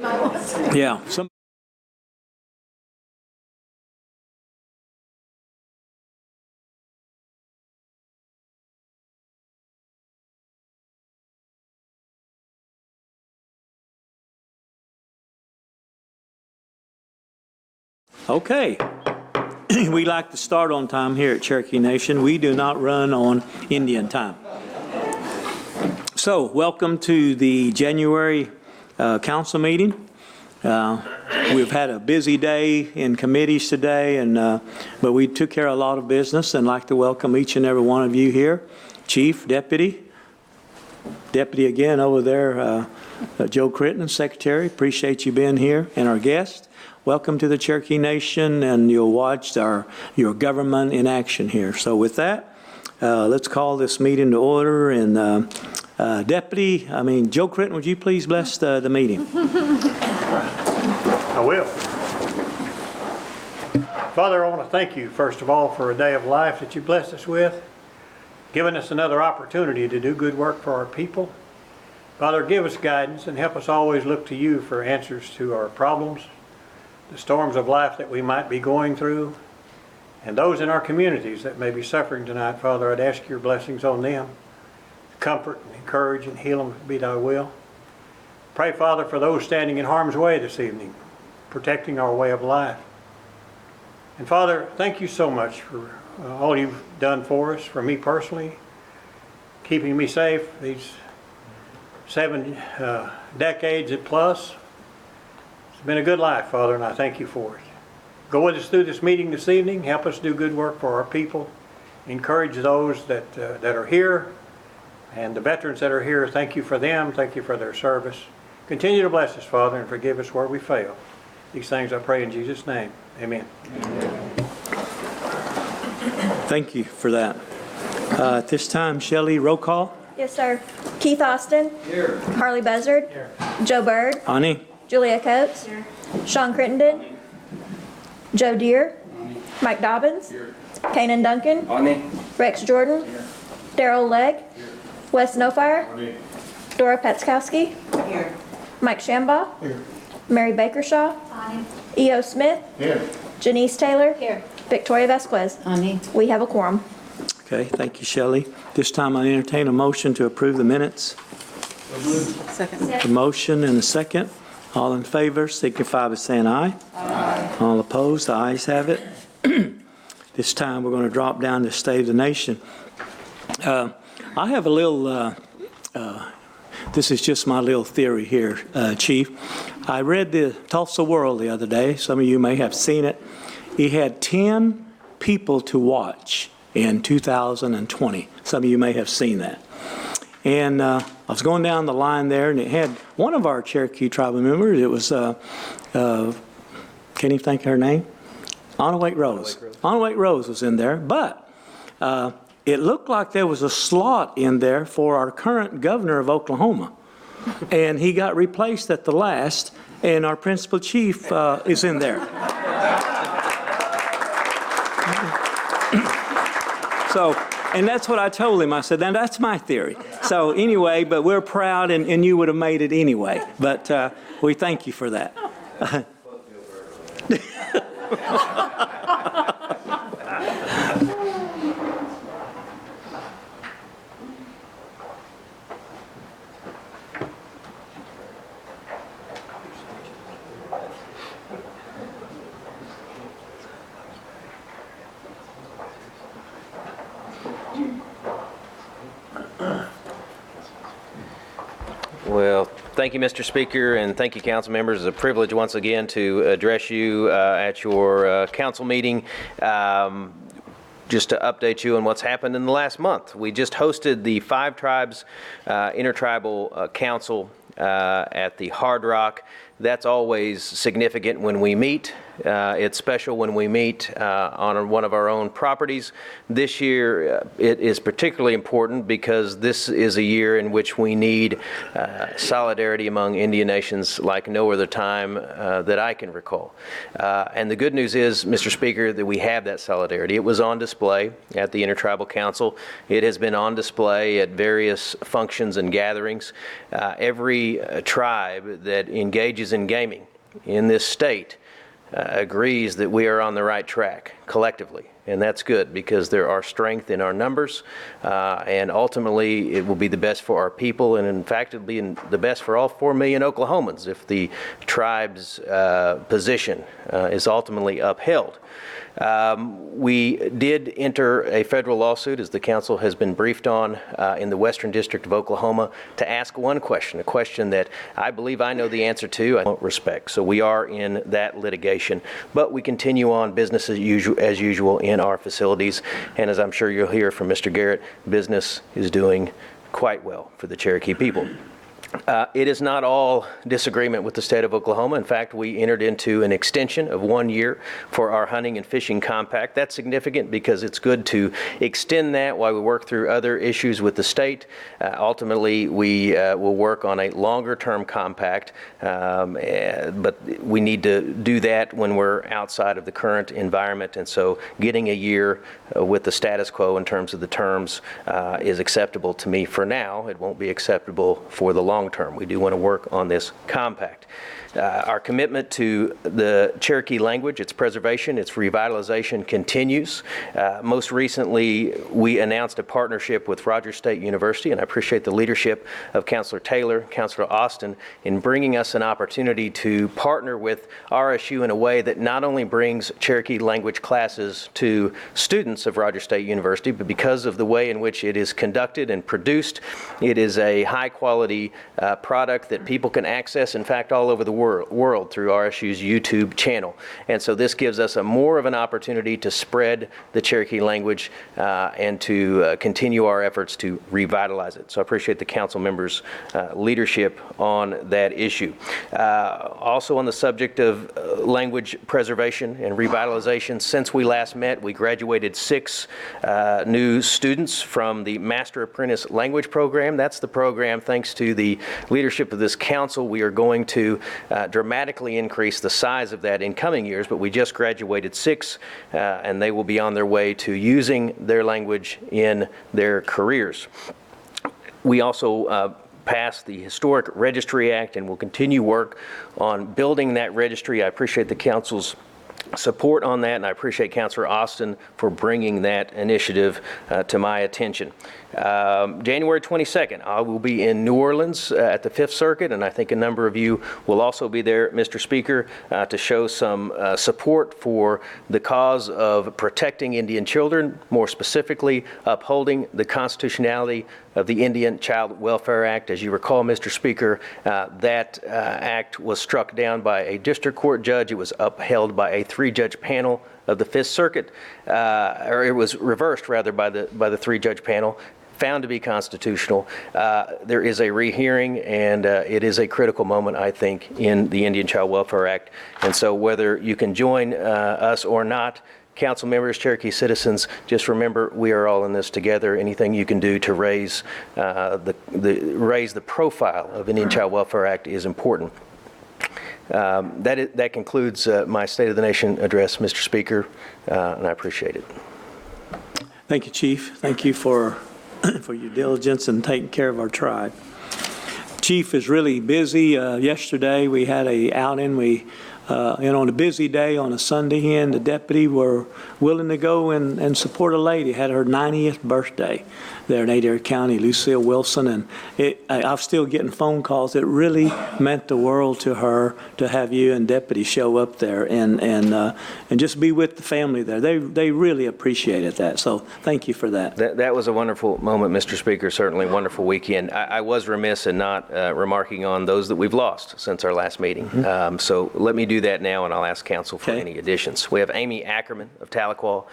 Yeah. Okay. We like to start on time here at Cherokee Nation. We do not run on Indian time. So, welcome to the January council meeting. We've had a busy day in committees today, but we took care of a lot of business, and I'd like to welcome each and every one of you here. Chief, Deputy again over there, Joe Crittenden, Secretary. Appreciate you being here, and our guest. Welcome to the Cherokee Nation, and you'll watch your government in action here. So with that, let's call this meeting to order. And Joe Crittenden, would you please bless the meeting? I will. Father, I want to thank you, first of all, for a day of life that you blessed us with, giving us another opportunity to do good work for our people. Father, give us guidance and help us always look to you for answers to our problems, the storms of life that we might be going through, and those in our communities that may be suffering tonight. Father, I'd ask your blessings on them. Comfort and encourage and heal them, be thy will. Pray, Father, for those standing in harm's way this evening, protecting our way of life. And Father, thank you so much for all you've done for us, for me personally, keeping me safe these 7 decades and plus. It's been a good life, Father, and I thank you for it. Go with us through this meeting this evening. Help us do good work for our people. Encourage those that are here, and the veterans that are here. Thank you for them. Thank you for their service. Continue to bless us, Father, and forgive us where we fail. These things I pray in Jesus' name. Amen. Thank you for that. At this time, Shelley, roll call. Yes, sir. Keith Austin. Here. Harley Buzzard. Here. Joe Byrd. Ani. Julia Coates. Here. Sean Crittenden. Joe Deere. Mike Dobbins. Here. Kanan Duncan. Ani. Rex Jordan. Here. Daryl Legg. Here. Wes Snowfire. Ani. Dora Petskowski. Here. Mike Shambaugh. Here. Mary Bakershaw. Ani. E.O. Smith. Here. Janice Taylor. Here. Victoria Vasquez. Ani. We have a quorum. Okay, thank you, Shelley. This time I entertain a motion to approve the minutes. Second. A motion and a second. All in favor, signify by saying aye. Aye. All opposed, the ayes have it. This time we're going to drop down to State of the Nation. I have a little, this is just my little theory here, Chief. I read the Tulsa World the other day. Some of you may have seen it. He had 10 people to watch in 2020. Some of you may have seen that. And I was going down the line there, and it had one of our Cherokee tribal members. It was, can't even think of her name? Onawake Rose. Onawake Rose was in there, but it looked like there was a slot in there for our current governor of Oklahoma. And he got replaced at the last, and our principal chief is in there. So, and that's what I told him. I said, now that's my theory. So anyway, but we're proud, and you would have made it anyway. But we thank you for that. Well, thank you, Mr. Speaker, and thank you, council members. It's a privilege once again to address you at your council meeting. Just to update you on what's happened in the last month. We just hosted the 5 Tribes Intertribal Council at the Hard Rock. That's always significant when we meet. It's special when we meet on one of our own properties. This year, it is particularly important because this is a year in which we need solidarity among Indian nations like no other time that I can recall. And the good news is, Mr. Speaker, that we have that solidarity. It was on display at the Intertribal Council. It has been on display at various functions and gatherings. Every tribe that engages in gaming in this state agrees that we are on the right track collectively. And that's good because there are strength in our numbers, and ultimately it will be the best for our people, and in fact it'll be the best for all 4 million Oklahomans if the tribe's position is ultimately upheld. We did enter a federal lawsuit, as the council has been briefed on, in the Western District of Oklahoma to ask one question, a question that I believe I know the answer to, I don't respect. So we are in that litigation, but we continue on business as usual in our facilities. And as I'm sure you'll hear from Mr. Garrett, business is doing quite well for the Cherokee people. It is not all disagreement with the state of Oklahoma. In fact, we entered into an extension of 1 year for our hunting and fishing compact. That's significant because it's good to extend that while we work through other issues with the state. Ultimately, we will work on a longer-term compact, but we need to do that when we're outside of the current environment. And so getting a year with the status quo in terms of the terms is acceptable to me for now. It won't be acceptable for the long term. We do want to work on this compact. Our commitment to the Cherokee language, its preservation, its revitalization continues. Most recently, we announced a partnership with Rogers State University, and I appreciate the leadership of Councilor Taylor, Councilor Austin, in bringing us an opportunity to partner with RSU in a way that not only brings Cherokee language classes to students of Rogers State University, but because of the way in which it is conducted and produced, it is a high-quality product that people can access, in fact, all over the world through RSU's YouTube channel. And so this gives us more of an opportunity to spread the Cherokee language and to continue our efforts to revitalize it. So I appreciate the council members' leadership on that issue. Also on the subject of language preservation and revitalization, since we last met, we graduated 6 new students from the Master Apprentice Language Program. That's the program, thanks to the leadership of this council, we are going to dramatically increase the size of that in coming years, but we just graduated 6, and they will be on their way to using their language in their careers. We also passed the Historic Registry Act and will continue work on building that registry. I appreciate the council's support on that, and I appreciate Councilor Austin for bringing that initiative to my attention. January 22nd, I will be in New Orleans at the 5th Circuit, and I think a number of you will also be there, Mr. Speaker, to show some support for the cause of protecting Indian children, more specifically upholding the constitutionality of the Indian Child Welfare Act. As you recall, Mr. Speaker, that act was struck down by a district court judge. It was upheld by a 3-judge panel of the 5th Circuit, or it was reversed rather by the 3-judge panel, found to be constitutional. There is a rehearing, and it is a critical moment, I think, in the Indian Child Welfare Act. And so whether you can join us or not, council members, Cherokee citizens, just remember we are all in this together. Anything you can do to raise the profile of Indian Child Welfare Act is important. That concludes my State of the Nation address, Mr. Speaker, and I appreciate it. Thank you, Chief. Thank you for your diligence in taking care of our tribe. Chief is really busy. Yesterday we had a outing. And on a busy day, on a Sunday, and the deputy were willing to go and support a lady, had her 90th birthday there in Adair County, Lucille Wilson. And I'm still getting phone calls. It really meant the world to her to have you and deputy show up there and just be with the family there. They really appreciated that. So thank you for that. That was a wonderful moment, Mr. Speaker. Certainly a wonderful weekend. I was remiss in not remarking on those that we've lost since our last meeting. Mm-hmm. So let me do that now, and I'll ask council for any additions. We have Amy Ackerman of Tahlequah,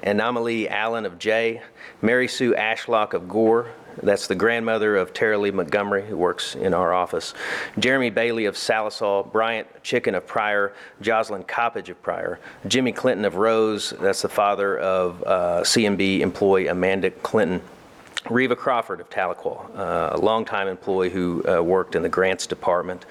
Anomaly Allen of Jay, Mary Sue Ashlock of Gore, That's the grandmother of Tara Lee Montgomery, who works in our office. Jeremy Bailey of Salisal, Bryant Chicken of Pryor, Jocelyn Coppage of Pryor, Jimmy Clinton of Rose, that's the father of CMB employee Amanda Clinton. Reva Crawford of Tahlequah, a longtime employee who worked in the grants department.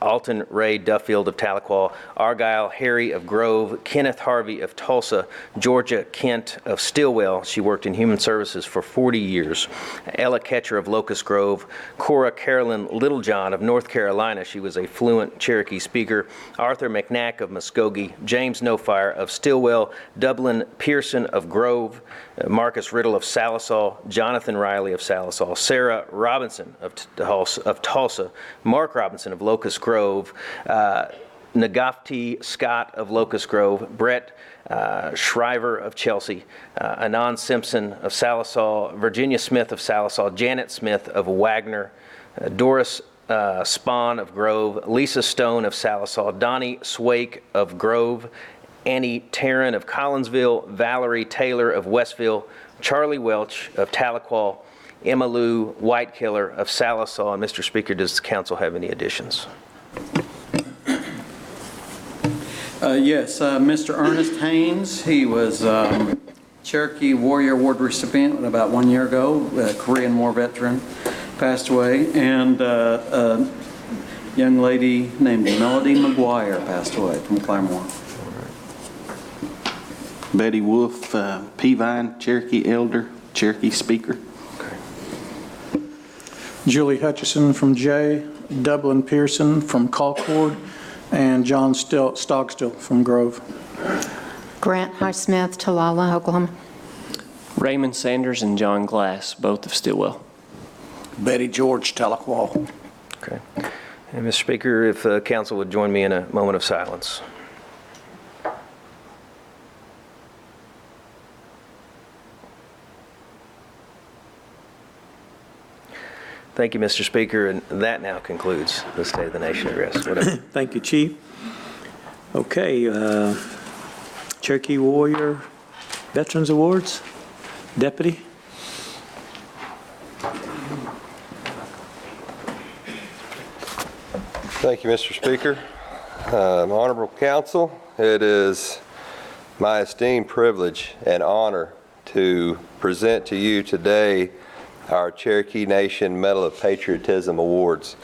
Alton Ray Duffield of Tahlequah, Argyle Harry of Grove, Kenneth Harvey of Tulsa, Georgia Kent of Stillwell. She worked in human services for 40 years. Ella Ketcher of Locust Grove, Cora Carolyn Littlejohn of North Carolina. She was a fluent Cherokee speaker. Arthur McNack of Muskogee, James Nofire of Stillwell, Dublin Pearson of Grove, Marcus Riddle of Salisal, Jonathan Riley of Salisal, Sarah Robinson of Tulsa, Mark Robinson of Locust Grove, Nagafti Scott of Locust Grove, Brett Shriver of Chelsea, Anand Simpson of Salisal, Virginia Smith of Salisal, Janet Smith of Wagner, Doris Spahn of Grove, Lisa Stone of Salisal, Donnie Swake of Grove, Annie Tarrant of Collinsville, Valerie Taylor of Westville, Charlie Welch of Tahlequah, Emma Lou Whitekiller of Salisal. And Mr. Speaker, does the council have any additions? Yes, Mr. Ernest Haynes, he was Cherokee Warrior Award recipient about 1 year ago, a Korean War veteran, passed away, and a young lady named Melody McGuire passed away from Claremore. Betty Wolf, Peavine, Cherokee Elder, Cherokee Speaker. Julie Hutchison from Jay, Dublin Pearson from Colcord, and John Stogstill from Grove. Grant Highsmith, Talala, Oklahoma. Raymond Sanders and John Glass, both of Stillwell. Betty George, Tahlequah. Okay. And Mr. Speaker, if the council would join me in a moment of silence. Thank you, Mr. Speaker, and that now concludes the State of the Nation address. Thank you, Chief. Okay, Cherokee Warrior Veterans Awards, Deputy. Thank you, Mr. Speaker. Honorable Council, it is my esteemed privilege and honor to present to you today our Cherokee Nation Medal of Patriotism Awards.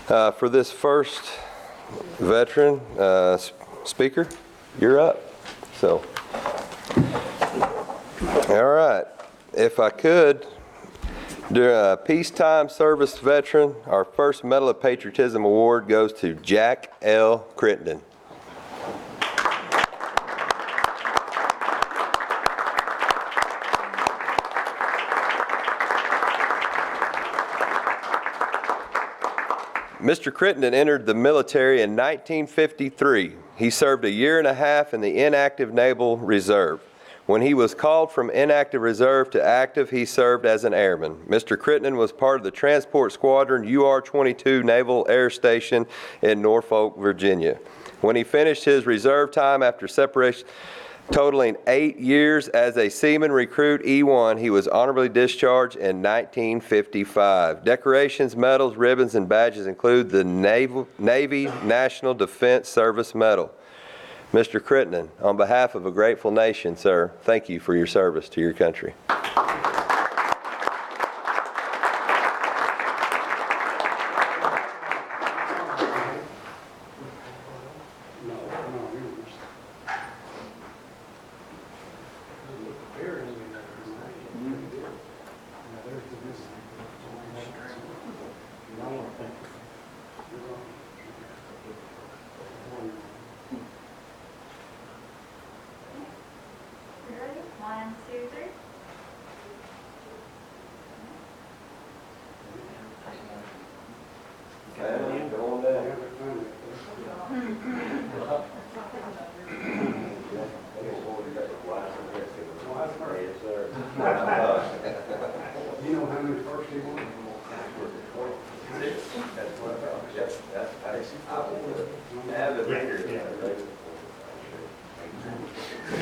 For this first veteran, Speaker, you're up. So, all right. If I could, peacetime service veteran, our first Medal of Patriotism Award goes to Jack L. Crittenden. Mr. Crittenden entered the military in 1953. He served a year and a half in the inactive Naval Reserve. When he was called from inactive reserve to active, he served as an airman. Mr. Crittenden was part of the Transport Squadron UR-22 Naval Air Station in Norfolk, Virginia. When he finished his reserve time after separation, totaling 8 years as a seaman recruit E1, he was honorably discharged in 1955. Decorations, medals, ribbons, and badges include the Navy National Defense Service Medal. Mr. Crittenden, on behalf of a grateful nation, sir, thank you for your service to your country.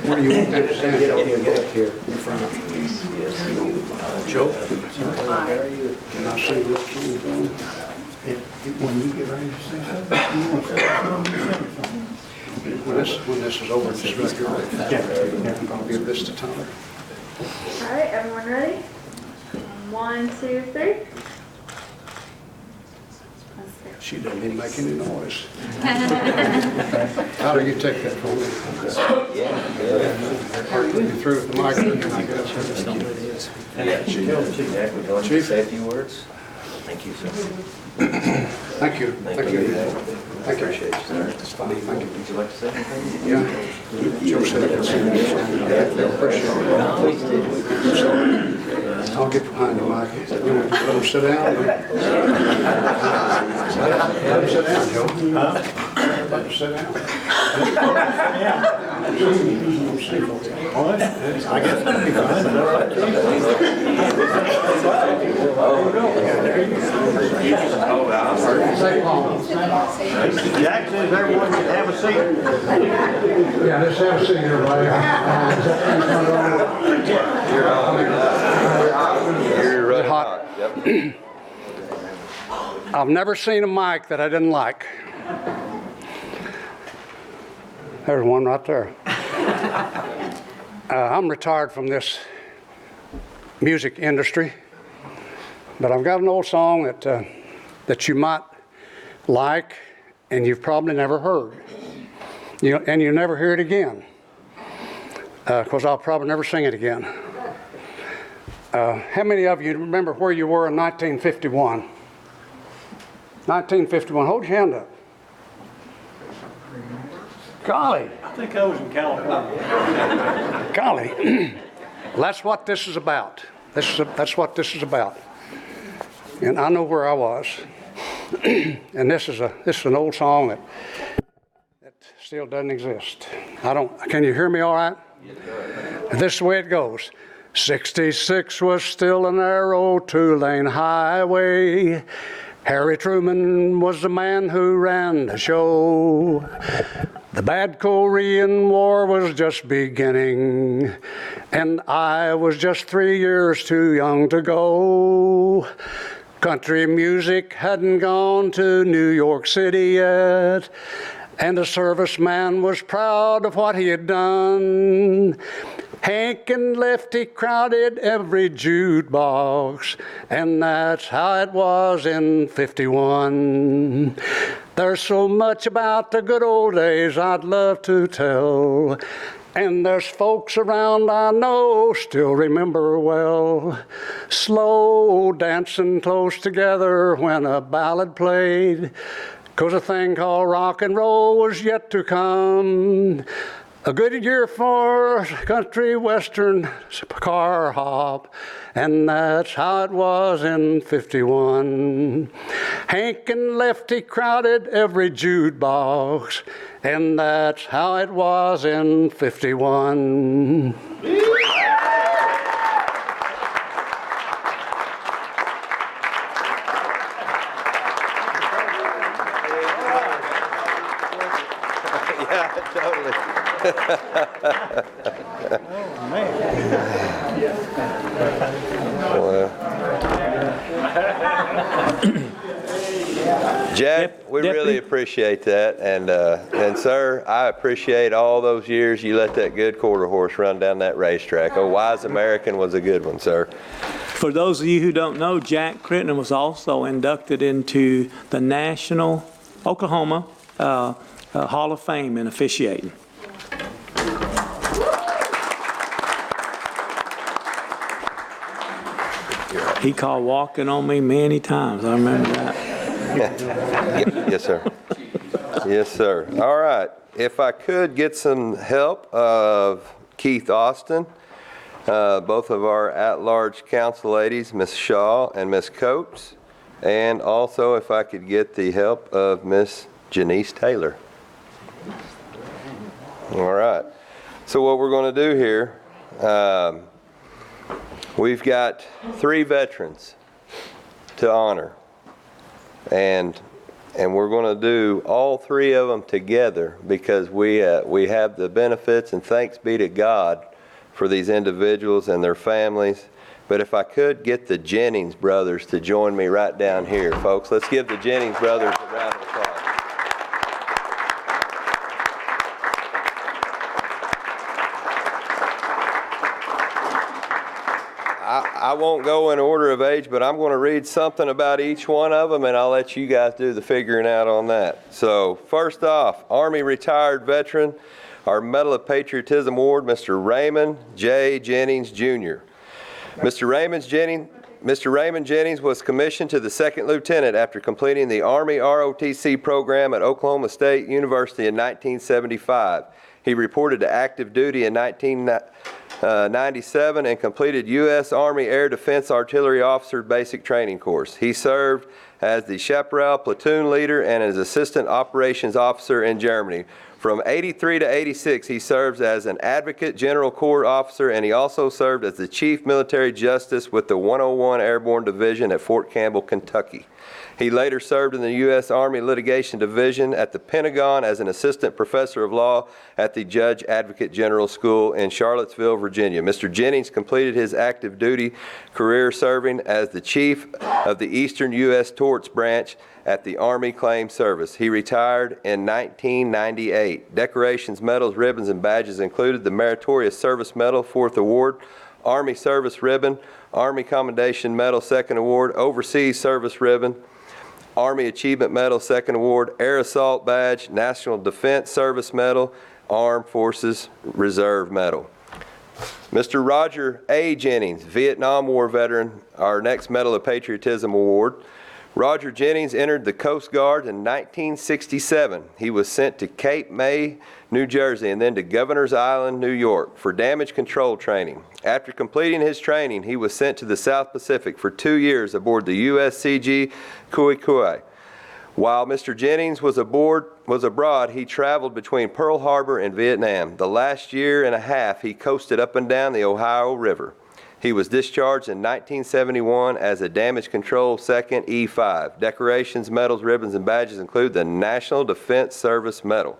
Where do you want that to stand? Get up here in front. Joe? Can I sing a little song? When you get ready to say something, you want to say something? When this is over, just right here. I'll give this to Tyler. All right, everyone ready? 1, 2, 3. She doesn't even make any noise. Tyler, you take that for me. You threw it the mic, and I get up here. Chief? Say a few words. Thank you, sir. Thank you. Thank you. Thank you. Appreciate you, sir. It's fine. Thank you. Would you like to say anything? Yeah. Joe said I could sing this song. Appreciate it. I'll get behind the mic. You want to let him sit down? Let him sit down, Joe. Let him sit down. I guess that'll be fine. Jackson, is everyone can have a seat? Yeah, let's have a seat, everybody. You're red hot. Yep. I've never seen a mic that I didn't like. There's one right there. I'm retired from this music industry, but I've got an old song that you might like, and you've probably never heard. And you'll never hear it again, because I'll probably never sing it again. How many of you remember where you were in 1951? 1951, hold your hand up. Golly. I think I was in California. Golly. Well, that's what this is about. That's what this is about. And I know where I was. And this is an old song that still doesn't exist. Can you hear me all right? This is the way it goes. 66 was still a narrow two-lane highway. Harry Truman was the man who ran the show. The bad Korean War was just beginning, and I was just 3 years too young to go. Country music hadn't gone to New York City yet, and the serviceman was proud of what he had done. Hank and Lefty crowded every jukebox, and that's how it was in 51. There's so much about the good old days I'd love to tell, and there's folks around I know still remember well. Slow dancing close together when a ballad played, 'cause a thing called rock and roll was yet to come. A good year for country western car hop, and that's how it was in 51. Hank and Lefty crowded every jukebox, and that's how it was in 51. Yeah, totally. Jack, we really appreciate that, and sir, I appreciate all those years you let that good quarter horse run down that racetrack. A Wise American was a good one, sir. For those of you who don't know, Jack Crittenden was also inducted into the National Oklahoma Hall of Fame in officiating. He called walking on me many times. I remember that. Yes, sir. Yes, sir. All right. If I could get some help of Keith Austin, both of our at-large council ladies, Ms. Shaw and Ms. Coates, and also if I could get the help of Ms. Janice Taylor. All right. So what we're going to do here, we've got 3 veterans to honor. And and we're going to do all three of them together because we have the benefits, and thanks be to God for these individuals and their families. But if I could get the Jennings brothers to join me right down here, folks. Let's give the Jennings brothers a round of applause. I won't go in order of age, but I'm going to read something about each one of them, and I'll let you guys do the figuring out on that. So first off, Army retired veteran, our Medal of Patriotism Award, Mr. Raymond J. Jennings, Jr. Mr. Raymond Jennings was commissioned to the second lieutenant after completing the Army ROTC program at Oklahoma State University in 1975. He reported to active duty in 1997 and completed U.S. Army Air Defense Artillery Officer Basic Training Course. He served as the Chaparral Platoon Leader and as Assistant Operations Officer in Germany. From 83 to 86, he serves as an Advocate General Corps Officer, and he also served as the Chief Military Justice with the 101 Airborne Division at Fort Campbell, Kentucky. He later served in the U.S. Army Litigation Division at the Pentagon as an Assistant Professor of Law at the Judge Advocate General School in Charlottesville, Virginia. Mr. Jennings completed his active duty career serving as the Chief of the Eastern U.S. Torts Branch at the Army Claims Service. He retired in 1998. Decorations, medals, ribbons, and badges included the Meritorious Service Medal, 4th Award, Army Service Ribbon, Army Commendation Medal, 2nd Award, Overseas Service Ribbon, Army Achievement Medal, 2nd Award, Air Assault Badge, National Defense Service Medal, Armed Forces Reserve Medal. Mr. Roger A. Jennings, Vietnam War veteran, our next Medal of Patriotism Award. Roger Jennings entered the Coast Guard in 1967. He was sent to Cape May, New Jersey, and then to Governor's Island, New York, for damage control training. After completing his training, he was sent to the South Pacific for 2 years aboard the USCG Kui Kui. While Mr. Jennings was abroad, he traveled between Pearl Harbor and Vietnam. The last year and a half, he coasted up and down the Ohio River. He was discharged in 1971 as a Damage Control 2nd E5. Decorations, medals, ribbons, and badges include the National Defense Service Medal.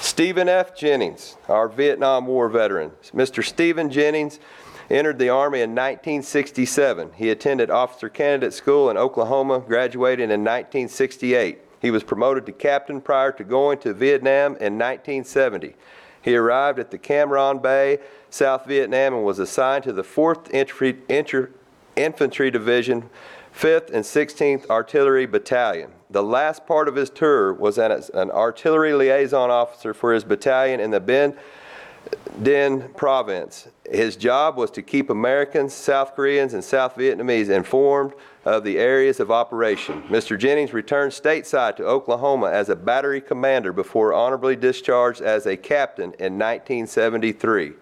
Stephen F. Jennings, our Vietnam War veteran. Mr. Stephen Jennings entered the Army in 1967. He attended Officer Candidate School in Oklahoma, graduated in 1968. He was promoted to captain prior to going to Vietnam in 1970. He arrived at the Cam Ranh Bay, South Vietnam, and was assigned to the 4th Infantry Division, 5th and 16th Artillery Battalion. The last part of his tour was as an artillery liaison officer for his battalion in the Bien Dinh province. His job was to keep Americans, South Koreans, and South Vietnamese informed of the areas of operation. Mr. Jennings returned stateside to Oklahoma as a battery commander before honorably discharged as a captain in 1973.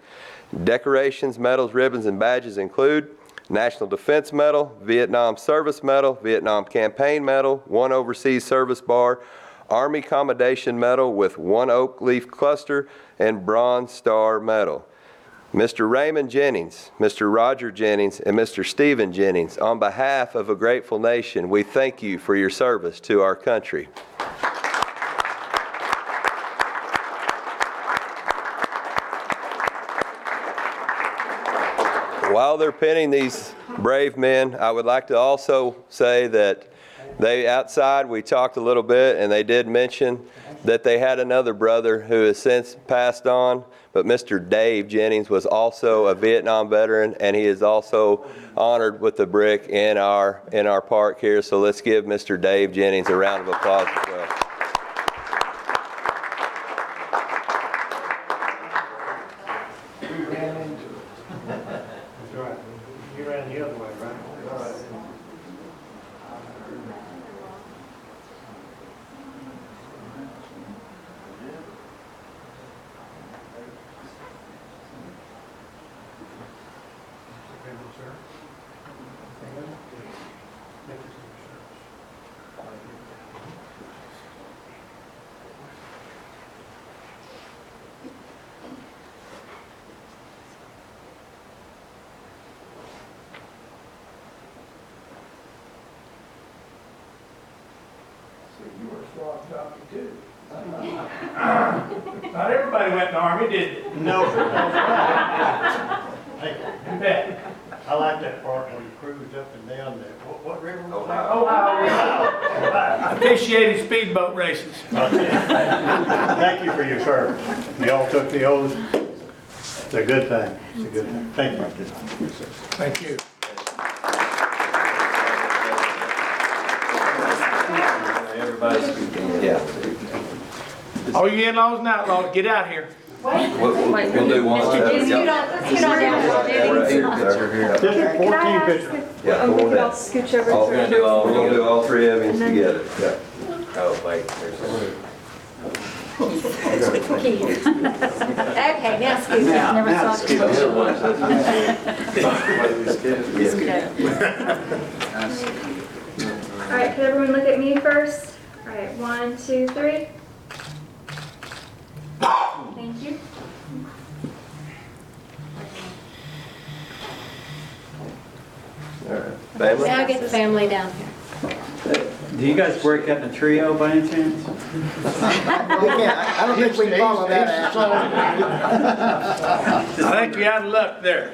Decorations, medals, ribbons, and badges include National Defense Medal, Vietnam Service Medal, Vietnam Campaign Medal, 1 Overseas Service Bar, Army Commendation Medal with 1 Oak Leaf Cluster, and Bronze Star Medal. Mr. Raymond Jennings, Mr. Roger Jennings, and Mr. Stephen Jennings, on behalf of a grateful nation, we thank you for your service to our country. While they're pinning these brave men, I would like to also say that outside we talked a little bit, and they did mention that they had another brother who has since passed on, but Mr. Dave Jennings was also a Vietnam veteran, and he is also honored with the brick in our park here. So let's give Mr. Dave Jennings a round of applause as well. You ran the other way, right? You were a squad jockey too. Not everybody went in the Army, did they? No, sir, that's right. You bet. I like that part when you cruise up and down there. What river was that? Ohio. I officiated speedboat races. Thank you for your service. They all took the oath. It's a good thing. It's a good thing. Thank you. Thank you. Yeah. All you in-laws and outlaws, get out here. We'll do one. District 14 picture. Yeah, come on down. Scooch over. We're gonna do all three of these together. Yeah. Oh, wait, there's Okay, now scoot. Never saw All right, can everyone look at me first? All right, 1, 2, 3. Thank you. Family? Now get the family down here. Do you guys break up in a trio by any chance? I don't think we can follow that. I think you're out of luck there.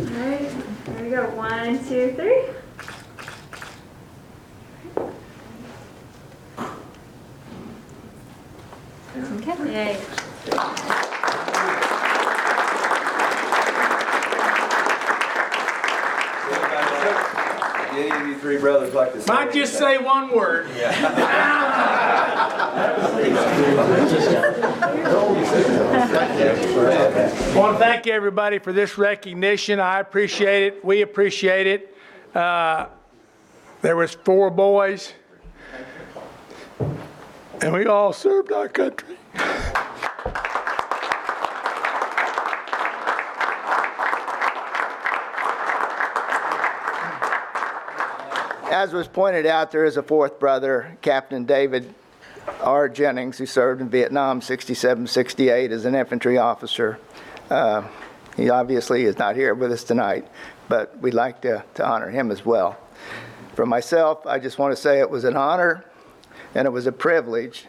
All right, there we go. 1, 2, 3. Okay. Yay. Any of you three brothers like to say? Might just say one word. I want to thank everybody for this recognition. I appreciate it. We appreciate it. There was 4 boys, and we all served our country. As was pointed out, there is a 4th brother, Captain David R. Jennings, who served in Vietnam 67-68 as an infantry officer. He obviously is not here with us tonight, but we'd like to honor him as well. For myself, I just want to say it was an honor and it was a privilege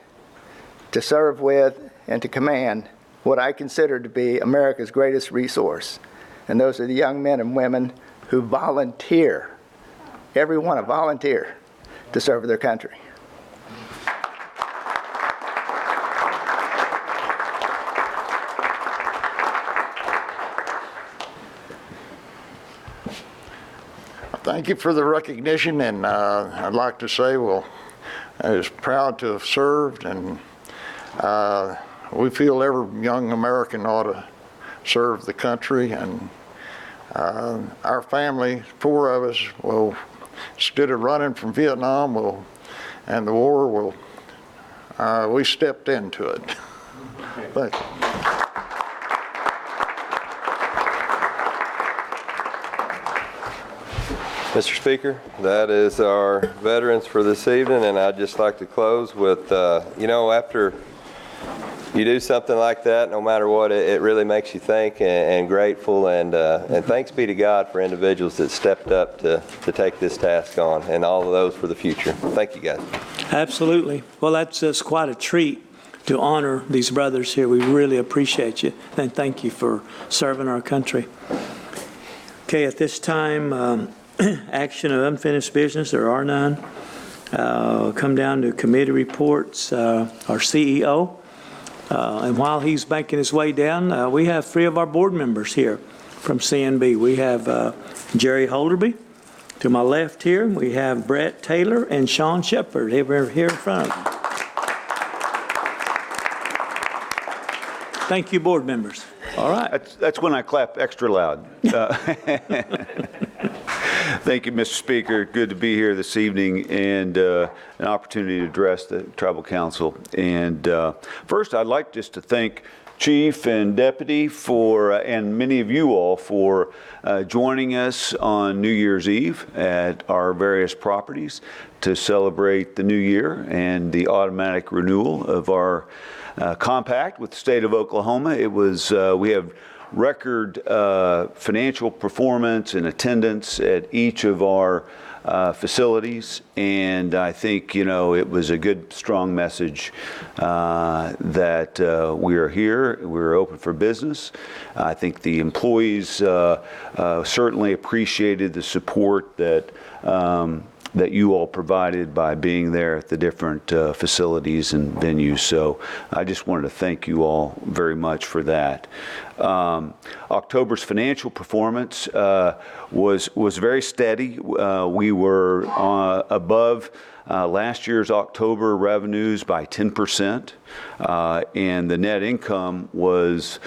to serve with and to command what I consider to be America's greatest resource. And those are the young men and women who volunteer, everyone a volunteer, to serve their country. Thank you for the recognition, and I'd like to say, well, I was proud to have served, and we feel every young American ought to serve the country, and our family, 4 of us, will, instead of running from Vietnam and the war, we stepped into it. Thank you. Mr. Speaker, that is our veterans for this evening, and I'd just like to close with, after you do something like that, no matter what, it really makes you think and grateful, and thanks be to God for individuals that stepped up to take this task on, and all of those for the future. Thank you, guys. Absolutely. Well, that's just quite a treat to honor these brothers here. We really appreciate you, and thank you for serving our country. Okay, at this time, action of unfinished business, there are none. Come down to committee reports, our CEO. And while he's making his way down, we have 3 of our board members here from CNB. We have Jerry Holderby to my left here. We have Brett Taylor and Sean Shepard here in front of me. Thank you, board members. All right. That's when I clap extra loud. Thank you, Mr. Speaker. Good to be here this evening and an opportunity to address the Tribal Council. And first, I'd like just to thank Chief and Deputy and many of you all for joining us on New Year's Eve at our various properties to celebrate the new year and the automatic renewal of our compact with the state of Oklahoma. It was, we have record financial performance and attendance at each of our facilities, and I think, it was a good, strong message that we are here, we're open for business. I think the employees certainly appreciated the support that you all provided by being there at the different facilities and venues. So I just wanted to thank you all very much for that. October's financial performance was very steady. We were above last year's October revenues by 10%, and the net income was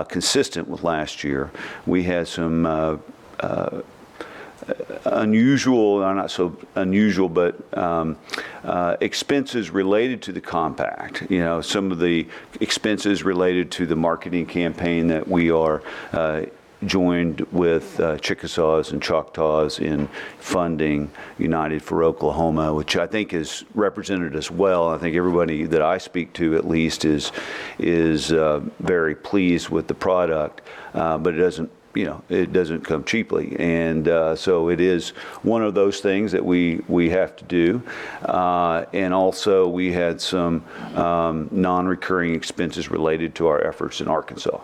consistent with last year. We had some unusual, not so unusual, but expenses related to the compact. Some of the expenses related to the marketing campaign that we are joined with Chickasaws and Choctaws in funding United for Oklahoma, which I think is represented as well. I think everybody that I speak to, at least, is very pleased with the product, but it doesn't come cheaply. And so it is one of those things that we have to do. And also we had some non-recurring expenses related to our efforts in Arkansas.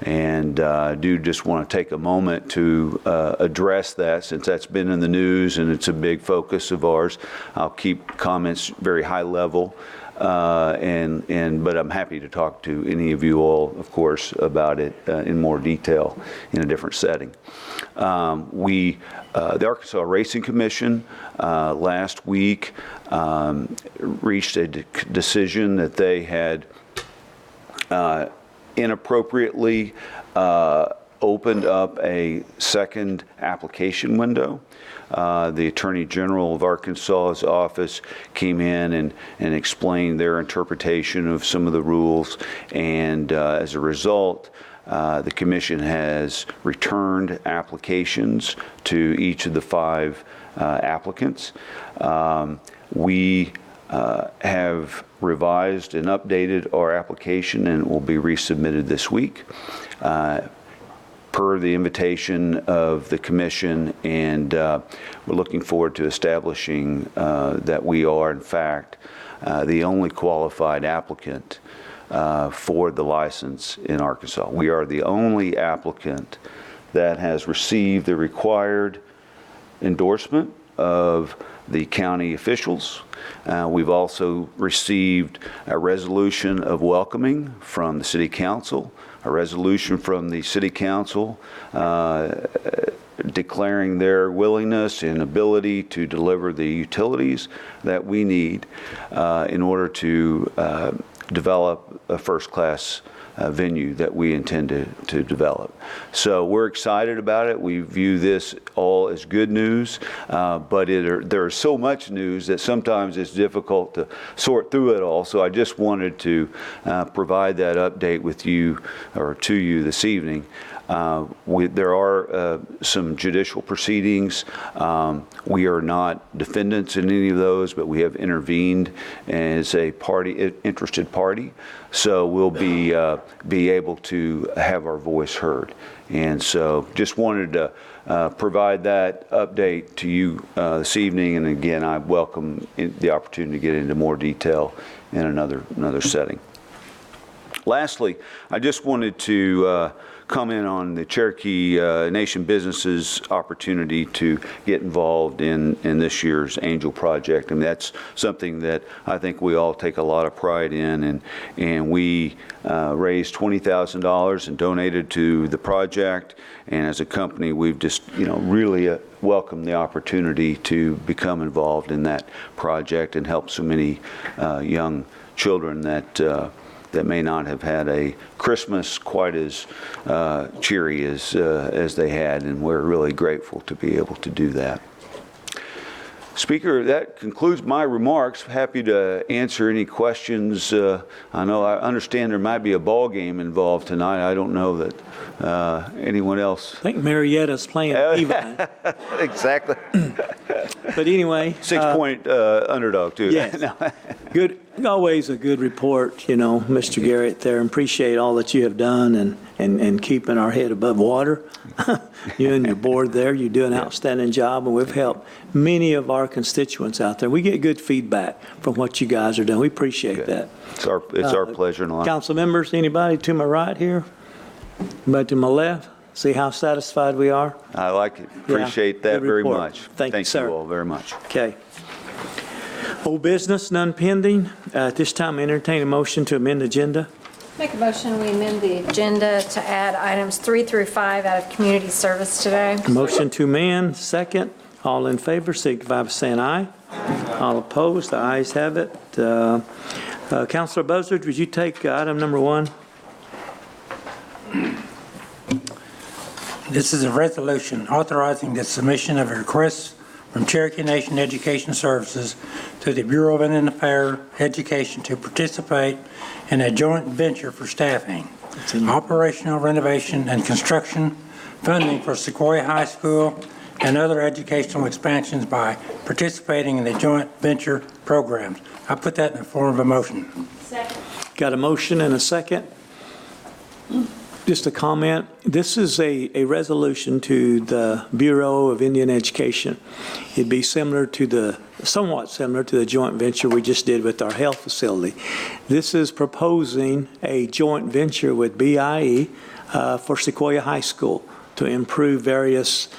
And I do just want to take a moment to address that, since that's been in the news and it's a big focus of ours. I'll keep comments very high level. But I'm happy to talk to any of you all, of course, about it in more detail in a different setting. The Arkansas Racing Commission last week reached a decision that they had inappropriately opened up a second application window. The Attorney General of Arkansas's office came in and explained their interpretation of some of the rules, and as a result, the Commission has returned applications to each of the 5 applicants. We have revised and updated our application, and it will be resubmitted this week per the invitation of the Commission, and we're looking forward to establishing that we are, in fact, the only qualified applicant for the license in Arkansas. We are the only applicant that has received the required endorsement of the county officials. We've also received a resolution of welcoming from the City Council, a resolution from the City Council declaring their willingness and ability to deliver the utilities that we need in order to develop a first-class venue that we intend to develop. So we're excited about it. We view this all as good news, but there's so much news that sometimes it's difficult to sort through it all. So I just wanted to provide that update with you, or to you, this evening. There are some judicial proceedings. We are not defendants in any of those, but we have intervened as a interested party. So we'll be able to have our voice heard. And so just wanted to provide that update to you this evening. And again, I welcome the opportunity to get into more detail in another setting. Lastly, I just wanted to comment on the Cherokee Nation businesses' opportunity to get involved in this year's Angel Project. And that's something that I think we all take a lot of pride in. And we raised $20,000 and donated to the project. And as a company, we've just really welcomed the opportunity to become involved in that project and help so many young children that may not have had a Christmas quite as cheery as they had, and we're really grateful to be able to do that. Speaker, that concludes my remarks. Happy to answer any questions. I understand there might be a ball game involved tonight. I don't know that anyone else. I think Marietta's playing Peavine. Exactly. But anyway. 6-point underdog, too. Yes. Good. Always a good report, Mr. Garrett there. Appreciate all that you have done and keeping our head above water. You and your board there, you do an outstanding job, and we've helped many of our constituents out there. We get good feedback from what you guys are doing. We appreciate that. It's our pleasure and honor. Council members, anybody to my right here? Anybody to my left? See how satisfied we are? I like it. Appreciate that very much. Thank you, sir. Thank you all very much. Okay. Old business, none pending. At this time, I entertain a motion to amend the agenda. Make a motion, we amend the agenda to add items 3 through 5 out of community service today. Motion to amend, second. All in favor, signify by saying aye. All opposed, the ayes have it. Councilor Buzzard, would you take item number 1? This is a resolution authorizing the submission of a request from Cherokee Nation Education Services to the Bureau of Indian Affairs Education to participate in a joint venture for staffing, operational renovation and construction, funding for Sequoia High School, and other educational expansions by participating in the joint venture programs. I put that in the form of a motion. Second. Got a motion and a second. Just a comment. This is a resolution to the Bureau of Indian Education. It'd be somewhat similar to the joint venture we just did with our health facility. This is proposing a joint venture with BIE for Sequoia High School to improve various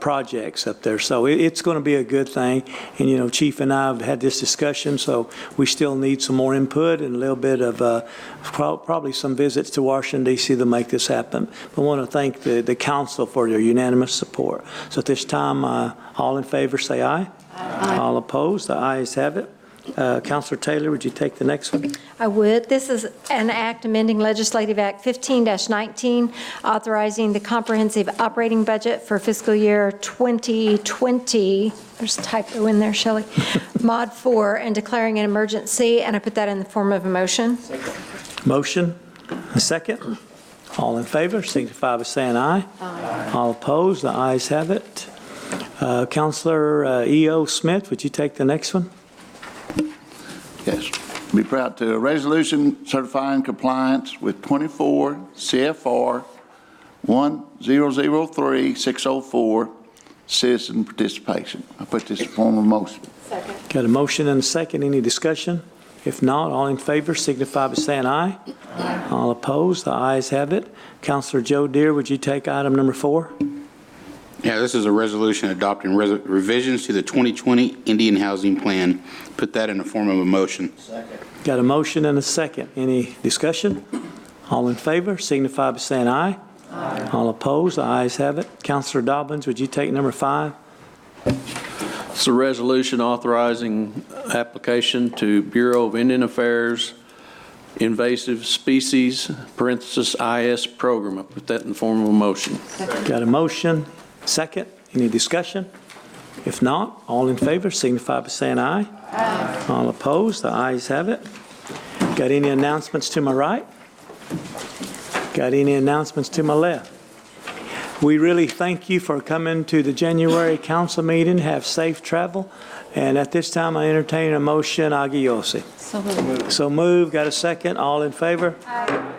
projects up there. So it's going to be a good thing. And, Chief and I have had this discussion, so we still need some more input and a little bit of probably some visits to Washington, D.C. to make this happen. But I want to thank the council for their unanimous support. So at this time, all in favor say aye. Aye. All opposed, the ayes have it. Councilor Taylor, would you take the next one? I would. This is an act amending Legislative Act 15-19, authorizing the comprehensive operating budget for fiscal year 2020. There's a typo in there, Shelley. Mod 4, and declaring an emergency, and I put that in the form of a motion. Motion, a second. All in favor, signify by saying aye. Aye. All opposed, the ayes have it. Councilor E.O. Smith, would you take the next one? Yes. Be proud to a resolution certifying compliance with 24 CFR 1003-604 citizen participation. I put this in form of motion. Second. Got a motion and a second. Any discussion? If not, all in favor signify by saying aye. Aye. All opposed, the ayes have it. Councilor Joe Deere, would you take item number 4? Yeah, this is a resolution adopting revisions to the 2020 Indian Housing Plan. Put that in the form of a motion. Second. Got a motion and a second. Any discussion? All in favor signify by saying aye. Aye. All opposed, the ayes have it. Councilor Dobbins, would you take number 5? It's a resolution authorizing application to Bureau of Indian Affairs Invasive Species (IS) program. I put that in the form of a motion. Second. Got a motion. Second. Any discussion? If not, all in favor signify by saying aye. Aye. All opposed, the ayes have it. Got any announcements to my right? Got any announcements to my left? We really thank you for coming to the January council meeting. Have safe travel. And at this time, I entertain a motion. Agiosi. So moved. So moved. Got a second? All in favor? Aye.